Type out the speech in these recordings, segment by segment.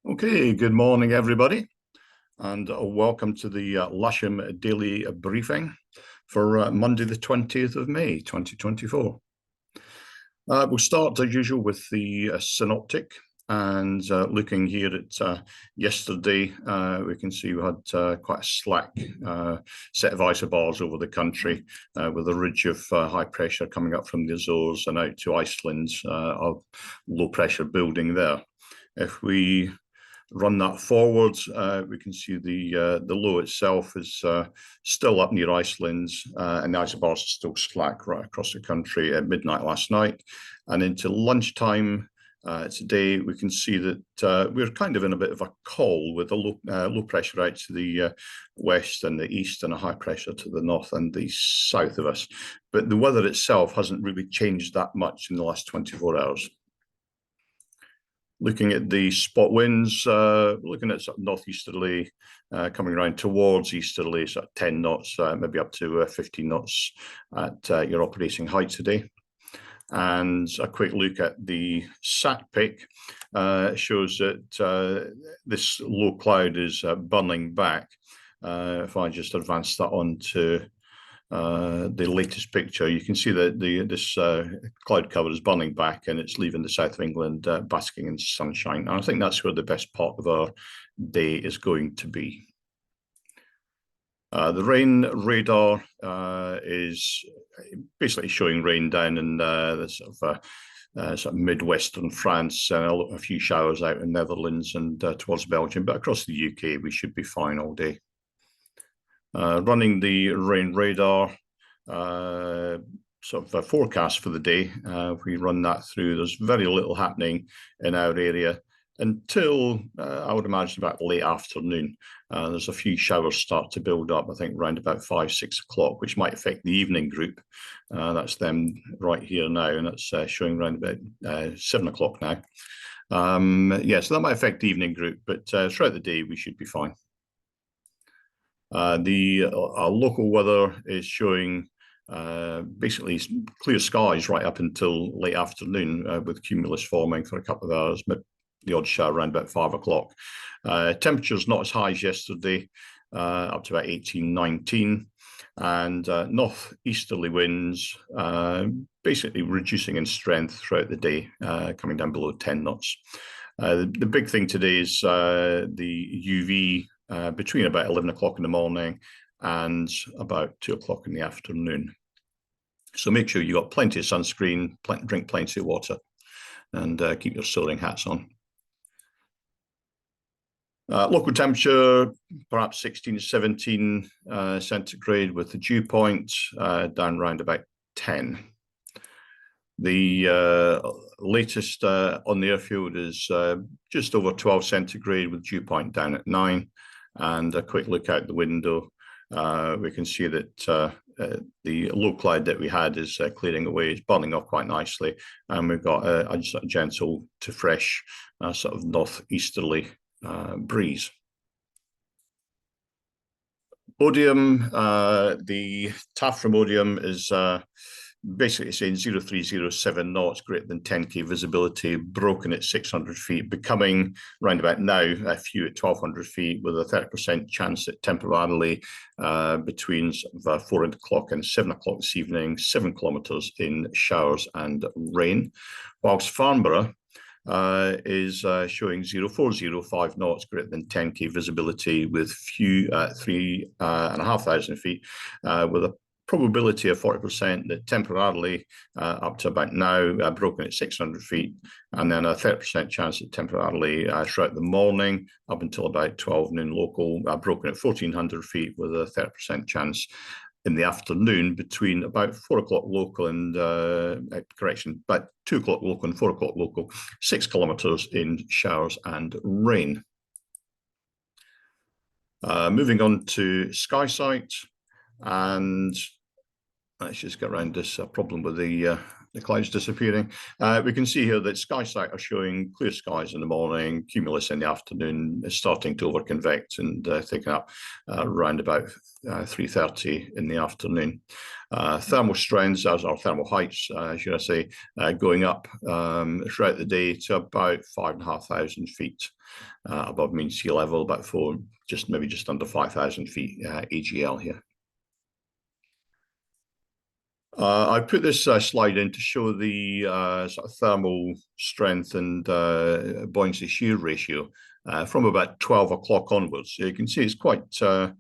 Okay, good morning, everybody, and welcome to the Lasham Daily Briefing for Monday, the 20th of May, 2024. We'll start, as usual, with the synoptic. And looking here at yesterday, we can see we had quite a slack set of isobars over the country, with a ridge of high pressure coming up from the Azores and out to Iceland, of low pressure building there. If we run that forward, we can see the low itself is still up near Iceland, and the isobars are still slack right across the country at midnight last night. And into lunchtime today, we can see that we're kind of in a bit of a call with a low pressure out to the west and the east, and a high pressure to the north and the south of us. But the weather itself hasn't really changed that much in the last 24 hours. Looking at the spot winds, looking at sort of northeasterly, coming around towards easterly, sort of 10 knots, maybe up to 15 knots at your operating height today. And a quick look at the sat pic shows that this low cloud is burning back. If I just advance that on to the latest picture, you can see that this cloud cover is burning back, and it's leaving the south of England basking in sunshine. And I think that's where the best part of our day is going to be. The rain radar is basically showing rain down in the sort of midwestern France, and a few showers out in Netherlands and towards Belgium, but across the UK we should be fine all day. Running the rain radar sort of forecast for the day, if we run that through, there's very little happening in our area until I would imagine about late afternoon. There's a few showers start to build up, I think around about 5-6 o'clock, which might affect the evening group. That's them right here now, and it's showing around about 7 o'clock now. Yeah, so that might affect the evening group, but throughout the day we should be fine. Our local weather is showing basically clear skies right up until late afternoon, with cumulus forming for a couple of hours, but the odd shower around about 5 o'clock. Temperatures not as high as yesterday, up to about 18, 19, and northeasterly winds basically reducing in strength throughout the day, coming down below 10 knots. The big thing today is the UV between about 11 o'clock in the morning and about 2 o'clock in the afternoon. So make sure you got plenty of sunscreen, drink plenty of water, and keep your soaring hats on. Local temperature, perhaps 16 to 17 centigrade, with the dew point down around about 10. The latest on the airfield is just over 12 centigrade, with dew point down at 9. And a quick look out the window, we can see that the low cloud that we had is clearing away, it's burning off quite nicely, and we've got a sort of gentle to fresh sort of northeasterly breeze. Odium, the TAF from Odium is basically saying 0307 knots, greater than 10k visibility, broken at 600 feet, becoming round about now a few at 1200 feet, with a 30% chance that temporarily between 4 o'clock and 7 o'clock this evening, 7 kilometres in showers and rain. Whilst Farnborough is showing 0405 knots, greater than 10k visibility, with few 3,500 feet, with a probability of 40% that temporarily up to about now broken at 600 feet, and then a 30% chance that temporarily throughout the morning up until about 12 noon local, broken at 1400 feet, with a 30% chance in the afternoon between about 4 o'clock local and about 2 o'clock local and 4 o'clock local, 6 kilometres in showers and rain. Moving on to SkySight, and let's just get around this problem with the the clouds disappearing. We can see here that SkySat are showing clear skies in the morning, cumulus in the afternoon, is starting to overconvect and taking up around about 3:30 in the afternoon. Thermal strengths, as our thermal heights, should I say, going up throughout the day to about 5,500 feet above mean sea level, about maybe just under 5,000 feet AGL here. I put this slide in to show the sort of thermal strength and buoyancy shear ratio from about 12 o'clock onwards. So you can see it's quite sort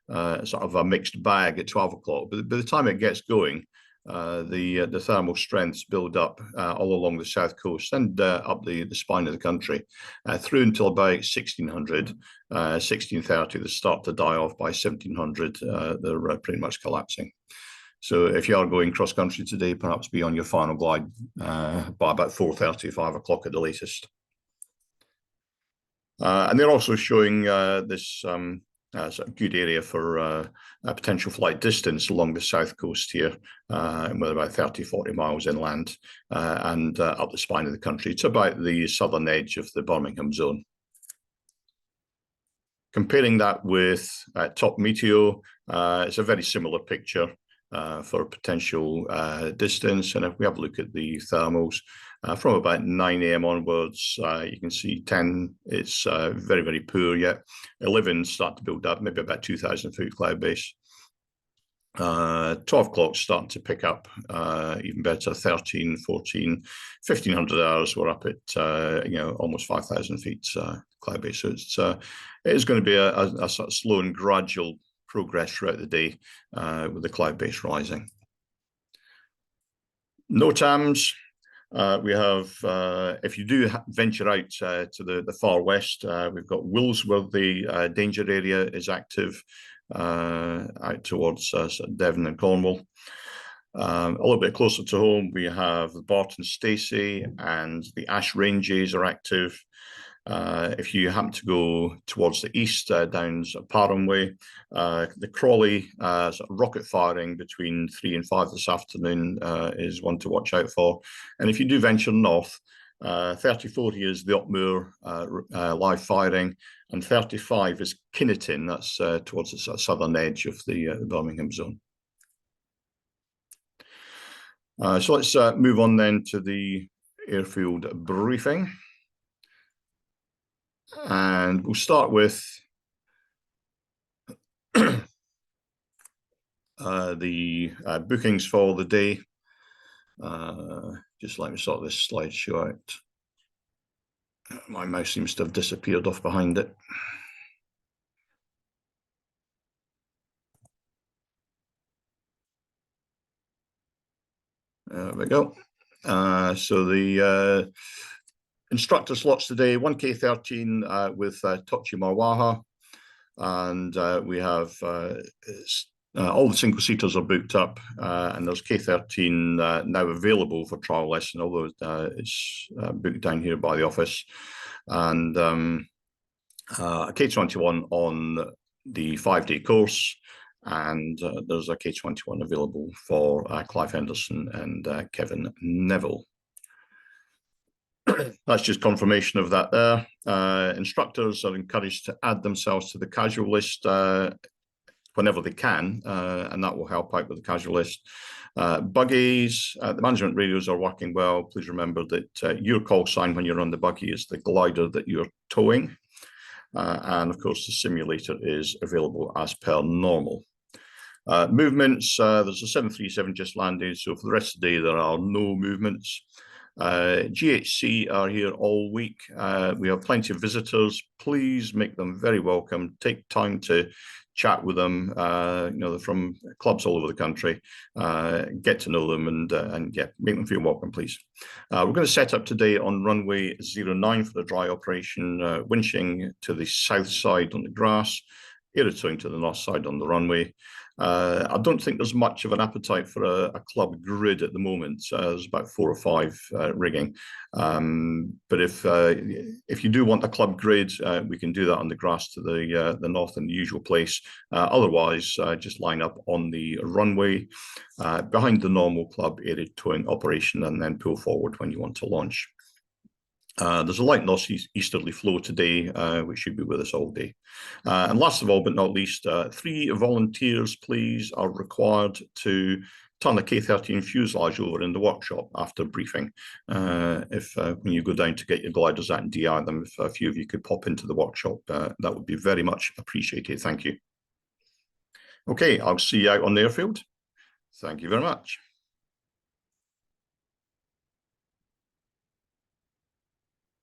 of a mixed bag at 12 o'clock, but by the time it gets going, the thermal strengths build up all along the south coast and up the spine of the country through until about 1600, 1630. They start to die off by 1700. They're pretty much collapsing. So if you are going cross country today, perhaps be on your final glide by about 4:30, 5 o'clock at the latest. And they're also showing this sort of good area for a potential flight distance along the south coast here, with about 30, 40 miles inland and up the spine of the country to about the southern edge of the Birmingham zone. Comparing that with top meteo, it's a very similar picture. For potential distance. And if we have a look at the thermals, from about 9 a.m. onwards, you can see 10, it's very, very poor yet. 11 start to build up, maybe about 2,000 foot cloud base. 12 o'clock starting to pick up, even better, 13, 14, 1,500 hours, we're up at, almost 5,000 feet cloud base. So it is going to be a sort of slow and gradual progress throughout the day with the cloud base rising. NOTAMs, we have, if you do venture out to the far west, we've got Wills where the danger area is active out towards Devon and Cornwall. A little bit closer to home, we have the Barton Stacey and the Ash Ranges are active. If you happen to go towards the east, down Parham Way, the Crawley sort of rocket firing between 3 and 5 this afternoon is one to watch out for. And if you do venture north, 34 here is the Otmoor live firing, and 35 is Kinnerton, that's towards the southern edge of the Birmingham zone. So let's move on then to the airfield briefing. And we'll start with the bookings for the day. Just let me sort this slideshow out. My mouse seems to have disappeared off behind it. There we go. So the instructor slots today, 1K13 with Tochi Marwaha, and we have all the single seaters are booked up, and there's K13 now available for trial lesson, although it's booked down here by the office, and K21 on the 5-day course, and there's a K21 available for Clive Henderson and Kevin Neville. That's just confirmation of that there. Instructors are encouraged to add themselves to the casual list whenever they can, and that will help out with the casual list. Buggies, the management radios are working well. Please remember that your call sign when you're on the buggy is the glider that you're towing. And of course, the simulator is available as per normal. Movements, there's a 737 just landed, so for the rest of the day, there are no movements. GHC are here all week. We have plenty of visitors. Please make them very welcome. Take time to chat with them. They're from clubs all over the country. Get to know them and make them feel welcome, please. We're going to set up today on runway 09 for the dry operation, winching to the south side on the grass. aerotoing to the north side on the runway. I don't think there's much of an appetite for a club grid at the moment. There's about 4 or 5 rigging. But if you do want a club grid, we can do that on the grass to the north in the usual place. Otherwise, just line up on the runway behind the normal club area towing operation and then pull forward when you want to launch. There's a light northeasterly flow today, which should be with us all day. And last of all, but not least, 3 volunteers, please, are required to turn the K13 fuselage over in the workshop after briefing. When you go down to get your gliders out and DI them, if a few of you could pop into the workshop, that would be very much appreciated. Thank you. Okay, I'll see you out on the airfield. Thank you very much.